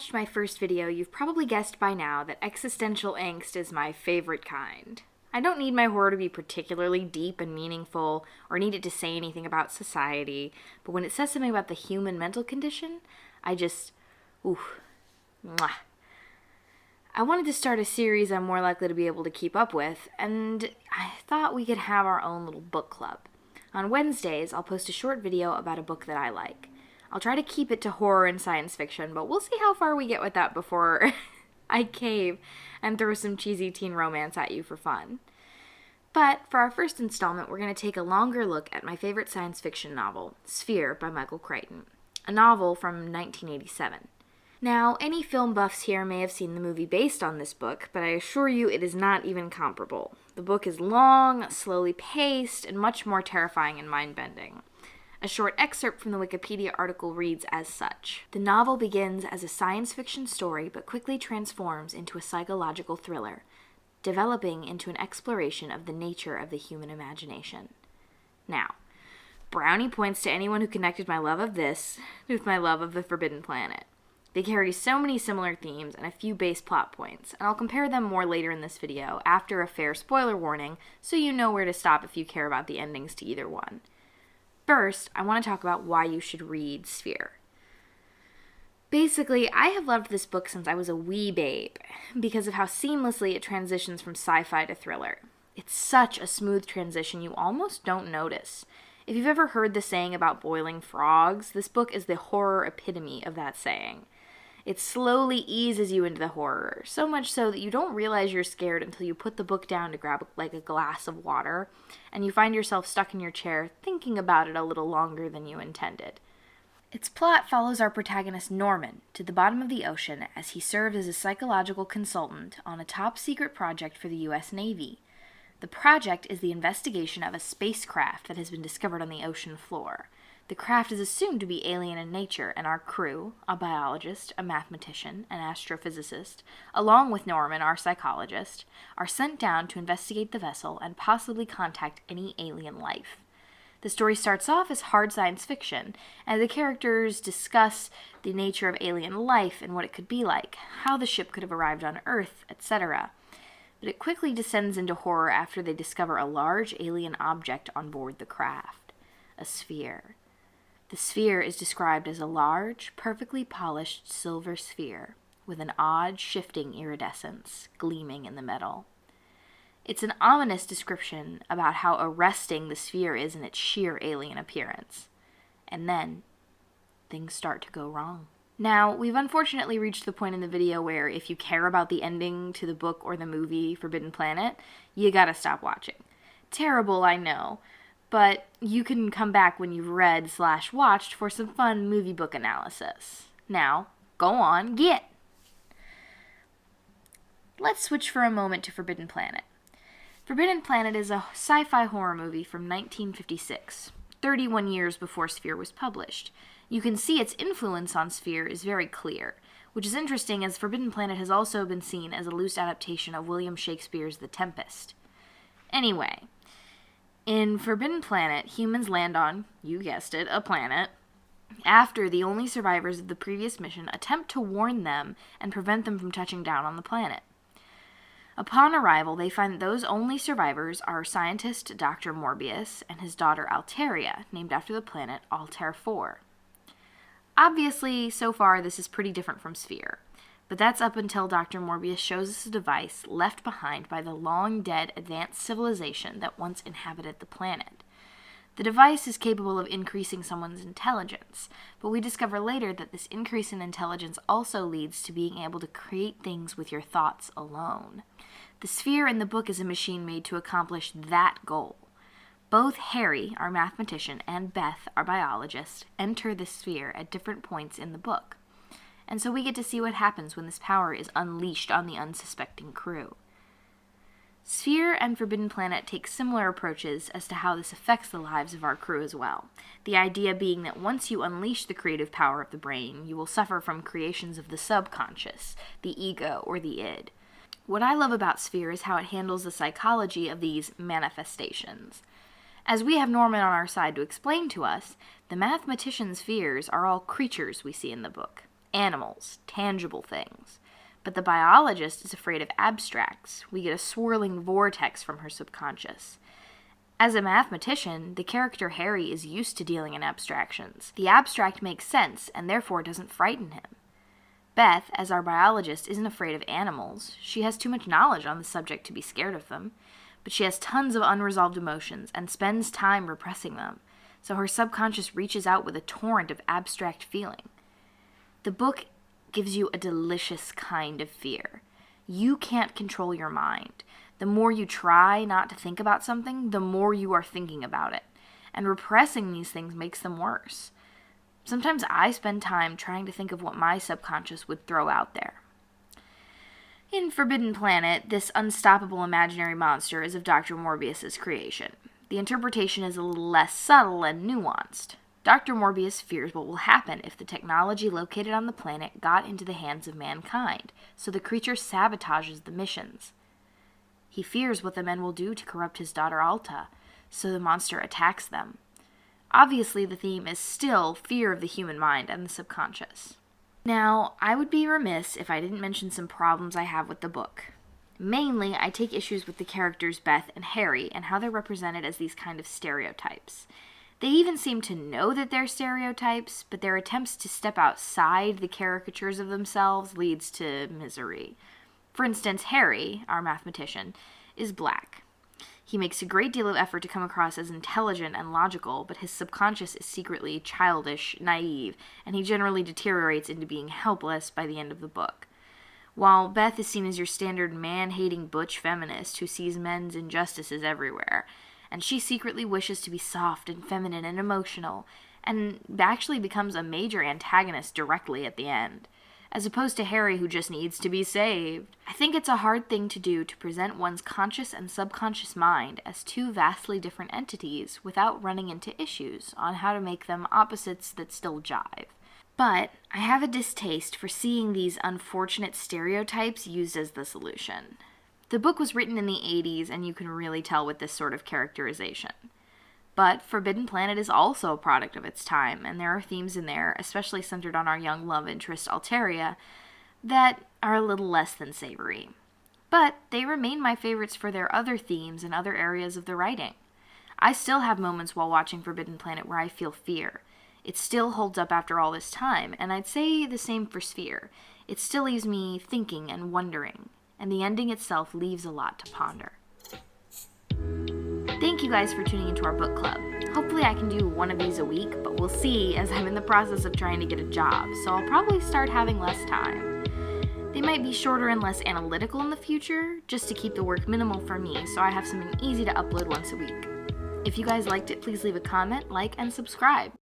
watched my first video, you've probably guessed by now that existential angst is my favorite kind. I don't need my horror to be particularly deep and meaningful, or need it to say anything about society, but when it says something about the human mental condition, I just, mwah. I wanted to start a series I'm more likely to be able to keep up with, and I thought we could have our own little book club. On Wednesdays, I'll post a short video about a book that I like. I'll try to keep it to horror and science fiction, but we'll see how far we get with that before I cave and throw some cheesy teen romance at you for fun. But for our first installment, we're going to take a longer look at my favorite science fiction novel, Sphere by Michael Crichton, a novel from 1987. Now, any film buffs here may have seen the movie based on this book, but I assure you it is not even comparable. The book is long, slowly paced, and much more terrifying and mind-bending. A short excerpt from the Wikipedia article reads as such. The novel begins as a science fiction story, but quickly transforms into a psychological thriller, developing into an exploration of the nature of the human imagination. Now, brownie points to anyone who connected my love of this with my love of the Forbidden Planet. They carry so many similar themes and a few base plot points, and I'll compare them more later in this video after a fair spoiler warning, so you know where to stop if you care about the endings to either one. First, I want to talk about why you should read Sphere. Basically, I have loved this book since I was a wee babe, because of how seamlessly it transitions from sci-fi to thriller. It's such a smooth transition you almost don't notice. If you've ever heard the saying about boiling frogs, this book is the horror epitome of that saying. It slowly eases you into the horror, so much so that you don't realize you're scared until you put the book down to grab a glass of water, and you find yourself stuck in your chair thinking about it a little longer than you intended. Its plot follows our protagonist Norman to the bottom of the ocean as he serves as a psychological consultant on a top-secret project for the U.S. Navy. The project is the investigation of a spacecraft that has been discovered on the ocean floor. The craft is assumed to be alien in nature, and our crew, a biologist, a mathematician, an astrophysicist, along with Norman, our psychologist, are sent down to investigate the vessel and possibly contact any alien life. The story starts off as hard science fiction, and the characters discuss the nature of alien life and what it could be like, how the ship could have arrived on Earth, etc. But it quickly descends into horror after they discover a large alien object on board the craft, a sphere. The sphere is described as a large, perfectly polished silver sphere with an odd, shifting iridescence gleaming in the middle. It's an ominous description about how arresting the sphere is in its sheer alien appearance. And then, things start to go wrong. Now, we've unfortunately reached the point in the video where if you care about the ending to the book or the movie Forbidden Planet, you gotta stop watching. Terrible, I know. But you can come back when you've read/watched for some fun movie book analysis. Now, go on, get! Let's switch for a moment to Forbidden Planet. Forbidden Planet is a sci-fi horror movie from 1956, 31 years before Sphere was published. You can see its influence on Sphere is very clear, which is interesting as Forbidden Planet has also been seen as a loose adaptation of William Shakespeare's The Tempest. Anyway, in Forbidden Planet, humans land on, you guessed it, a planet, after the only survivors of the previous mission attempt to warn them and prevent them from touching down on the planet. Upon arrival, they find that those only survivors are scientist Dr. Morbius and his daughter Alteria, named after the planet Altair 4. Obviously, so far, this is pretty different from Sphere. But that's up until Dr. Morbius shows us a device left behind by the long-dead advanced civilization that once inhabited the planet. The device is capable of increasing someone's intelligence, but we discover later that this increase in intelligence also leads to being able to create things with your thoughts alone. The sphere in the book is a machine made to accomplish that goal. Both Harry, our mathematician, and Beth, our biologist, enter the sphere at different points in the book. And so we get to see what happens when this power is unleashed on the unsuspecting crew. Sphere and Forbidden Planet take similar approaches as to how this affects the lives of our crew as well. The idea being that once you unleash the creative power of the brain, you will suffer from creations of the subconscious, the ego, or the id. What I love about Sphere is how it handles the psychology of these manifestations. As we have Norman on our side to explain to us, the mathematician's fears are all creatures we see in the book. animals, tangible things. But the biologist is afraid of abstracts. We get a swirling vortex from her subconscious. As a mathematician, the character Harry is used to dealing in abstractions. The abstract makes sense and therefore doesn't frighten him. Beth, as our biologist, isn't afraid of animals. She has too much knowledge on the subject to be scared of them. But she has tons of unresolved emotions and spends time repressing them, so her subconscious reaches out with a torrent of abstract feeling. The book gives you a delicious kind of fear. You can't control your mind. The more you try not to think about something, the more you are thinking about it, and repressing these things makes them worse. Sometimes I spend time trying to think of what my subconscious would throw out there. In Forbidden Planet, this unstoppable imaginary monster is of Dr. Morbius's creation. The interpretation is a little less subtle and nuanced. Dr. Morbius fears what will happen if the technology located on the planet got into the hands of mankind, so the creature sabotages the missions. He fears what the men will do to corrupt his daughter Alta, so the monster attacks them. Obviously, the theme is still fear of the human mind and the subconscious. Now, I would be remiss if I didn't mention some problems I have with the book. Mainly, I take issues with the characters Beth and Harry and how they're represented as these kind of stereotypes. They even seem to know that they're stereotypes, but their attempts to step outside the caricatures of themselves leads to misery. For instance, Harry, our mathematician, is black. He makes a great deal of effort to come across as intelligent and logical, but his subconscious is secretly childish, naive, and he generally deteriorates into being helpless by the end of the book. While Beth is seen as your standard man-hating butch feminist who sees men's injustices everywhere, and she secretly wishes to be soft and feminine and emotional, and actually becomes a major antagonist directly at the end, as opposed to Harry who just needs to be saved. I think it's a hard thing to do to present one's conscious and subconscious mind as two vastly different entities without running into issues on how to make them opposites that still jive. But I have a distaste for seeing these unfortunate stereotypes used as the solution. The book was written in the 80s, and you can really tell with this sort of characterization. But Forbidden Planet is also a product of its time, and there are themes in there, especially centered on our young love interest Alteria, that are a little less than savory. But they remain my favorites for their other themes and other areas of the writing. I still have moments while watching Forbidden Planet where I feel fear. It still holds up after all this time, and I'd say the same for Sphere. It still leaves me thinking and wondering, and the ending itself leaves a lot to ponder. Thank you guys for tuning into our book club. Hopefully I can do one of these a week, but we'll see as I'm in the process of trying to get a job, so I'll probably start having less time. They might be shorter and less analytical in the future, just to keep the work minimal for me, so I have something easy to upload once a week. If you guys liked it, please leave a comment, like, and subscribe.